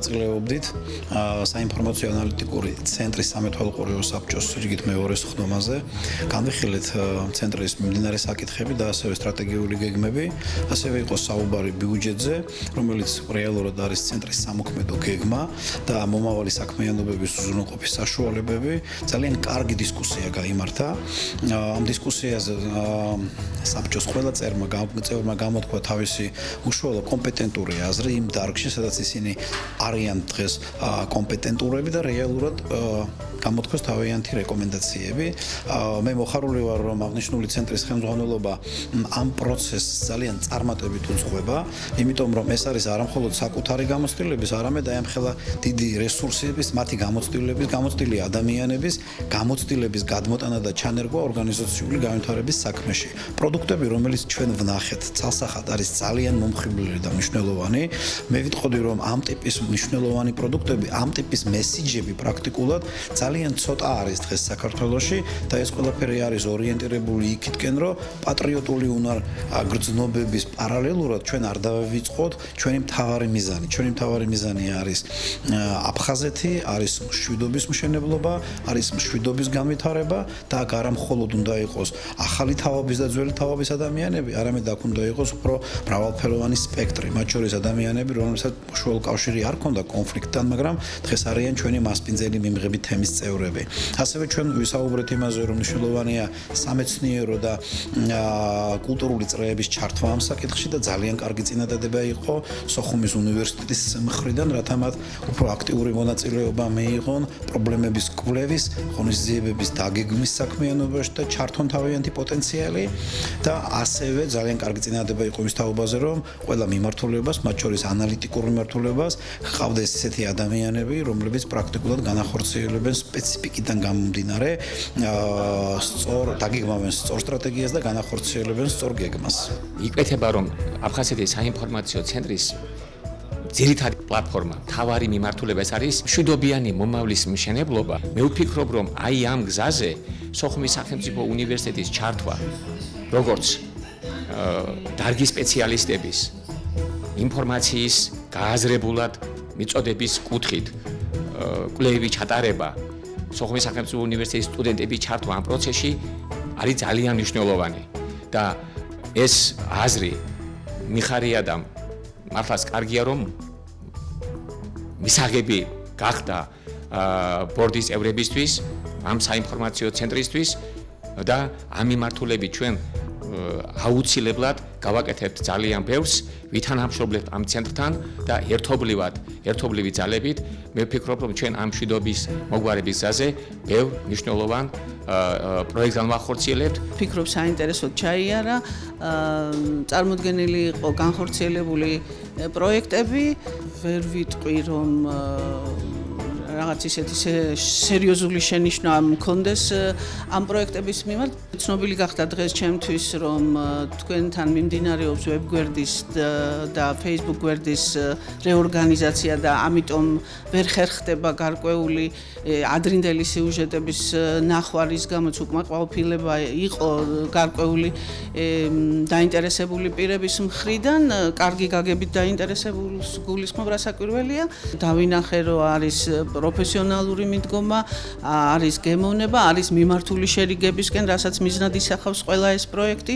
მონაწილეობდით საინფორმაციო ანალიტიკური ცენტრის სამეთვალყურეო საბჭოს რიგით მეორე სხდომაზე. განვიხილეთ ცენტრის მიმდინარე საკითხები და ასევე სტრატეგიული გეგმები, ასევე იყო საუბარი ბიუჯეტზე, რომელიც რეალურად არის ცენტრის სამოქმედო გეგმა და მომავალი საქმიანობების უზრუნველყოფის საშუალებები. ძალიან კარგი დისკუსია გაიმართა. ამ დისკუსიაზე საბჭოს ყველა წევრმა გამოთქვა თავისი უშუალო კომპეტენტური აზრი იმ დარგში, სადაც ისინი არიან დღეს კომპეტენტურები და რეალურად გამოთქვეს თავიანთი რეკომენდაციები. მე მოხარული ვარ, რომ აღნიშნული ცენტრის ხელმძღვანელობა ამ პროცესს ძალიან წარმატებით უძღვება, იმიტომ რომ ეს არის არა მხოლოდ საკუთარი გამოცდილების, არამედ აემხელა დიდი რესურსების, მათი გამოცდილი ადამიანების გამოცდილების გადმოტანა და ჩანერგვა ორგანიზაციული განვითარების საქმეში. პროდუქტები, რომელიც ჩვენ ვნახეთ, ცალსახად არის ძალიან მომხიბვლელი და მნიშვნელოვანი. მე ვიტყოდი, რომ ამ ტიპის მნიშვნელოვანი პროდუქტები, ამ ტიპის მესიჯები პრაქტიკულად ძალიან ცოტა არის დღეს საქართველოში და ეს ყველაფერი არის ორიენტირებული იქითკენ, რომ პატრიოტული გრძნობების პარალელურად ჩვენ არ დავივიწყოთ ჩვენი მთავარი მიზანი. ჩვენი მთავარი მიზანი არის აფხაზეთი, არის მშვიდობის მშენებლობა, არის მშვიდობის განვითარება და აქ არა მხოლოდ უნდა იყოს ახალი თაობის და ძველი თაობის ადამიანები, არამედ აქ უნდა იყოს უფრო მრავალფეროვანი სპექტრი, მათ შორის ადამიანები, რომელსაც უშუალო კავშირი არ ჰქონდა კონფლიქტთან, მაგრამ დღეს არიან ჩვენი მასპინძელი მიმღები თემის წევრები. ასევე ჩვენ ვისაუბრეთ იმაზე, რომ მნიშვნელოვანია სამეცნიერო და კულტურული წრეების ჩართვა ამ საკითხში და ძალიან კარგი წინადადება იყო სოხუმის უნივერსიტეტის მხრიდან, რათა მათ უფრო აქტიური მონაწილეობა მიიღონ პრობლემების კვლევის, ღონისძიებების დაგეგმვის საქმიანობაში და ჩართონ თავიანთი პოტენციალი და ასევე ძალიან კარგი წინადადება იყო მის თაობაზე, რომ ყველა მიმართულებას, მათ შორის ანალიტიკურ მიმართულებას, ჰყავდეს ისეთი ადამიანები, რომლებიც პრაქტიკულად განახორციელებენ სპეციფიკიდან გამომდინარე დაგეგმავენ სწორ სტრატეგიას და განახორციელებენ სწორ გეგმას. იკვეთება, რომ აფხაზეთის საინფორმაციო ცენტრის ძირითადი პლატფორმა, მთავარი მიმართულება ეს არის მშვიდობიანი მომავლის მშენებლობა. მე ვფიქრობ, რომ აი ამ გზაზე სოხუმის სახელმწიფო უნივერსიტეტის ჩართვა, როგორც დარგის სპეციალისტების ინფორმაციის გააზრებულად მიწოდების კუთხით კვლევები ჩატარება, სოხუმის სახელმწიფო უნივერსიტეტის სტუდენტების ჩართვა ამ პროცესში არის ძალიან მნიშვნელოვანი და ეს აზრი მიხარია და მართლაც კარგია, რომ მისაღები გახდა ბორდის წევრებისთვის, ამ საინფორმაციო ცენტრისთვის და ამ მიმართულებით ჩვენ აუცილებლად გავაკეთებთ ძალიან ბევრს, ვითანამშრომლებთ ამ ცენტრთან და ერთობლივი ძალებით მე ვფიქრობ, რომ ჩვენ ამ მშვიდობის მოგვარების გზაზე ბევრ მნიშვნელოვან პროექტს განვახორციელებთ. ვფიქრობ, საინტერესოდ ჩაიარა, წარმოდგენილი იყო განხორციელებული პროექტები, ვერ ვიტყვი, რომ რაღაც ისეთი სერიოზული შენიშვნა მქონდეს ამ პროექტების მიმართ. ცნობილი გახდა დღეს ჩემთვის, რომ თქვენთან მიმდინარეობს ვებგვერდის და Facebook გვერდის რეორგანიზაცია და ამიტომ ვერ ხერხდება გარკვეული ადრინდელი სიუჟეტების ნახვა, რის გამოც უკმაყოფილება იყო გარკვეული დაინტერესებული პირების მხრიდან, კარგი გაგებით დაინტერესებულს გულისხმობ რასაკვირველია. დავინახე, რომ არის პროფესიონალური მიდგომა, არის გემოვნება, არის მიმართული შერიგებისკენ, რასაც მიზნად ისახავს ყველა ეს პროექტი.